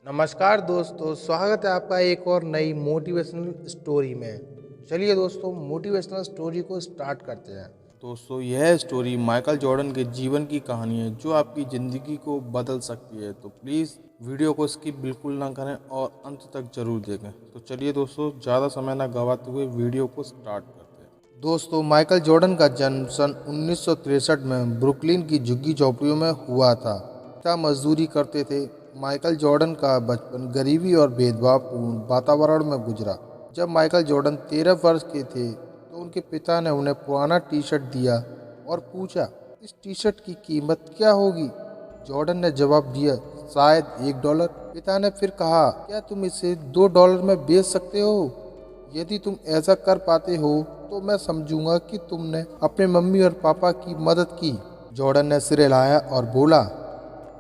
नमस्कार दोस्तों, स्वागत है आपका एक और नई मोटिवेशनल स्टोरी में। चलिए दोस्तों, मोटिवेशनल स्टोरी को स्टार्ट करते हैं। दोस्तों, यह स्टोरी माइकल जॉर्डन के जीवन की कहानी है जो आपकी ज़िंदगी को बदल सकती है। तो प्लीज़ वीडियो को स्किप बिल्कुल ना करें और अंत तक जरूर देखें। तो चलिए दोस्तों, ज़्यादा समय ना गवाते हुए वीडियो को स्टार्ट करते हैं। दोस्तों, माइकल जॉर्डन का जन्म सन 1963 में ब्रुकलिन की झुग्गी झोपड़ियों में हुआ था। पिता मजदूरी करते थे। माइकल जॉर्डन का बचपन गरीबी और भेदभावपूर्ण वातावरण में गुजरा। जब माइकल जॉर्डन 13 वर्ष के थे तो उनके पिता ने उन्हें पुराना टी शर्ट दिया और पूछा, इस टी शर्ट की कीमत क्या होगी? जॉर्डन ने जवाब दिया, शायद $1। पिता ने फिर कहा, क्या तुम इसे $2 में बेच सकते हो? यदि तुम ऐसा कर पाते हो तो मैं समझूंगा कि तुमने अपने मम्मी और पापा की मदद की। जॉर्डन ने सिर हिलाया और बोला,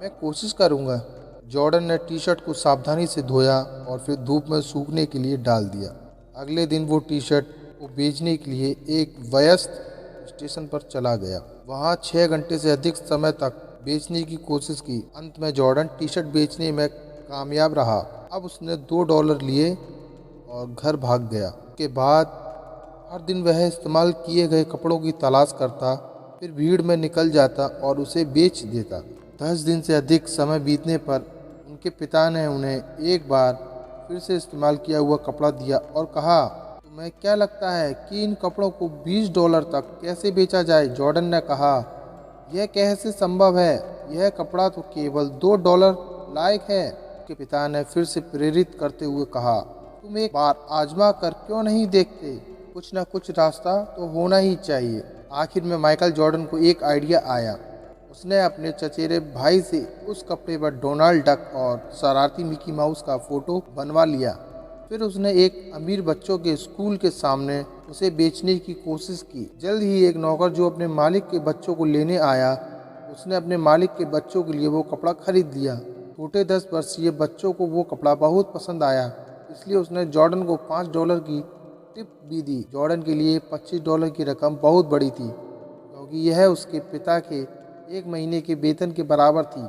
मैं कोशिश करूंगा। जॉर्डन ने टी शर्ट को सावधानी से धोया और फिर धूप में सूखने के लिए डाल दिया। अगले दिन वो टी शर्ट को बेचने के लिए एक व्यस्त स्टेशन पर चला गया। वहाँ 6 घंटे से अधिक समय तक बेचने की कोशिश की। अंत में जॉर्डन टी शर्ट बेचने में कामयाब रहा। अब उसने $2 लिए और घर भाग गया। उसके बाद हर दिन वह इस्तेमाल किए गए कपड़ों की तलाश करता, फिर भीड़ में निकल जाता और उसे बेच देता। 10 दिन से अधिक समय बीतने पर उनके पिता ने उन्हें एक बार फिर से इस्तेमाल किया हुआ कपड़ा दिया और कहा, तुम्हें क्या लगता है कि इन कपड़ों को $20 तक कैसे बेचा जाए? जॉर्डन ने कहा, यह कैसे संभव है? यह कपड़ा तो केवल $2 लायक है। उनके पिता ने फिर से प्रेरित करते हुए कहा, तुम एक बार आजमा कर क्यों नहीं देखते? कुछ न कुछ रास्ता तो होना ही चाहिए। आखिर में माइकल जॉर्डन को एक आइडिया आया। उसने अपने चचेरे भाई से उस कपड़े पर डोनाल्ड डक और शरारती मिकी माउस का फोटो बनवा लिया। फिर उसने एक अमीर बच्चों के स्कूल के सामने उसे बेचने की कोशिश की। जल्द ही एक नौकर जो अपने मालिक के बच्चों को लेने आया, उसने अपने मालिक के बच्चों के लिए वो कपड़ा खरीद लिया। छोटे 10 वर्षीय बच्चों को वो कपड़ा बहुत पसंद आया, इसलिए उसने जॉर्डन को $5 की टिप भी दी। जॉर्डन के लिए $25 की रकम बहुत बड़ी थी, क्योंकि यह उसके पिता के 1 महीने के वेतन के बराबर थी।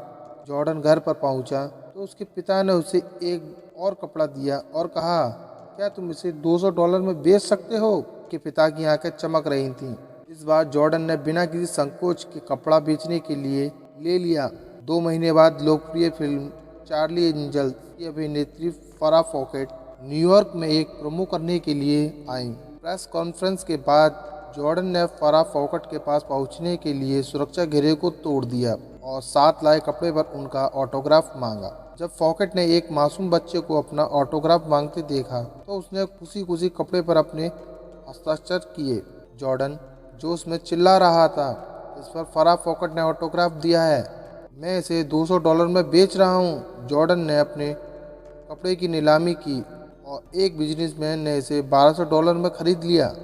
जॉर्डन घर पर पहुंचा तो उसके पिता ने उसे एक और कपड़ा दिया और कहा, क्या तुम इसे $200 में बेच सकते हो? उसके पिता की आंखें चमक रही थीं। इस बार जॉर्डन ने बिना किसी संकोच के कपड़ा बेचने के लिए ले लिया। 2 महीने बाद लोकप्रिय फिल्म चार्ली एंजल की अभिनेत्री फरा फॉकेट न्यूयॉर्क में एक प्रोमो करने के लिए आई। प्रेस कॉन्फ्रेंस के बाद जॉर्डन ने फरा फॉकेट के पास पहुंचने के लिए सुरक्षा घेरे को तोड़ दिया और साथ लाए कपड़े पर उनका ऑटोग्राफ मांगा। जब फॉकेट ने एक मासूम बच्चे को अपना ऑटोग्राफ मांगते देखा तो उसने खुशी खुशी कपड़े पर अपने हस्ताक्षर किए। जॉर्डन जोश में चिल्ला रहा था, इस पर फरा फॉकेट ने ऑटोग्राफ दिया है, मैं इसे $200 में बेच रहा हूँ। जॉर्डन ने अपने कपड़े की नीलामी की और एक बिजनेसमैन ने इसे $1200 में खरीद लिया।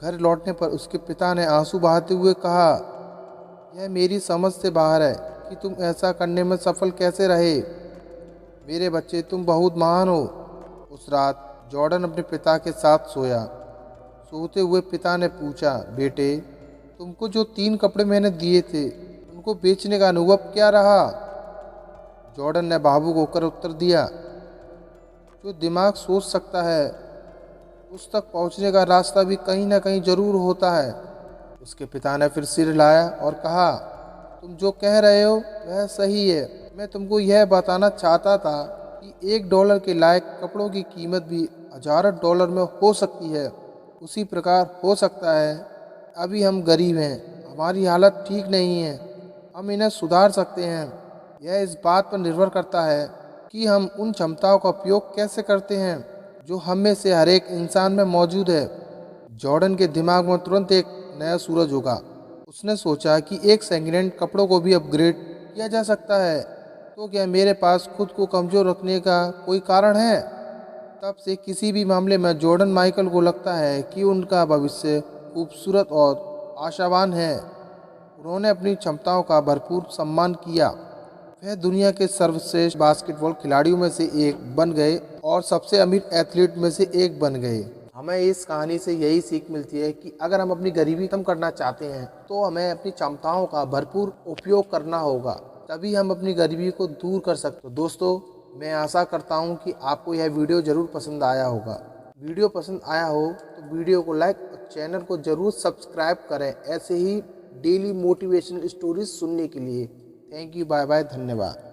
घर लौटने पर उसके पिता ने आंसू बहाते हुए कहा, यह मेरी समझ से बाहर है कि तुम ऐसा करने में सफल कैसे रहे। मेरे बच्चे, तुम बहुत महान हो। उस रात जॉर्डन अपने पिता के साथ सोया। सोते हुए पिता ने पूछा, बेटे, तुमको जो 3 कपड़े मैंने दिए थे उनको बेचने का अनुभव क्या रहा? जॉर्डन ने भावुक होकर उत्तर दिया, जो दिमाग सोच सकता है उस तक पहुंचने का रास्ता भी कहीं ना कहीं जरूर होता है। उसके पिता ने फिर सिर हिलाया और कहा, तुम जो कह रहे हो वह सही है। मैं तुमको यह बताना चाहता था कि $1 के लायक कपड़ों की कीमत भी हजारों डॉलर में हो सकती है। उसी प्रकार हो सकता है अभी हम गरीब हैं, हमारी हालत ठीक नहीं है, हम इन्हें सुधार सकते हैं। यह इस बात पर निर्भर करता है कि हम उन क्षमताओं का उपयोग कैसे करते हैं जो हम में से हर एक इंसान में मौजूद है। जॉर्डन के दिमाग में तुरंत एक नया सूरज उगा। उसने सोचा कि एक सेकेंड हैंड कपड़ों को भी अपग्रेड किया जा सकता है, तो क्या मेरे पास खुद को कमज़ोर रखने का कोई कारण है? तब से किसी भी मामले में जॉर्डन माइकल को लगता है कि उनका भविष्य खूबसूरत और आशावान है। उन्होंने अपनी क्षमताओं का भरपूर सम्मान किया। वह दुनिया के सर्वश्रेष्ठ बास्केटबॉल खिलाड़ियों में से एक बन गए और सबसे अमीर एथलीट में से एक बन गए। हमें इस कहानी से यही सीख मिलती है कि अगर हम अपनी गरीबी कम करना चाहते हैं तो हमें अपनी क्षमताओं का भरपूर उपयोग करना होगा, तभी हम अपनी गरीबी को दूर कर सकते हैं। दोस्तों, मैं आशा करता हूँ कि आपको यह वीडियो ज़रूर पसंद आया होगा। वीडियो पसंद आया हो तो वीडियो को लाइक और चैनल को ज़रूर सब्सक्राइब करें ऐसे ही डेली मोटिवेशनल स्टोरीज सुनने के लिए। थैंक यू, बाय बाय, धन्यवाद।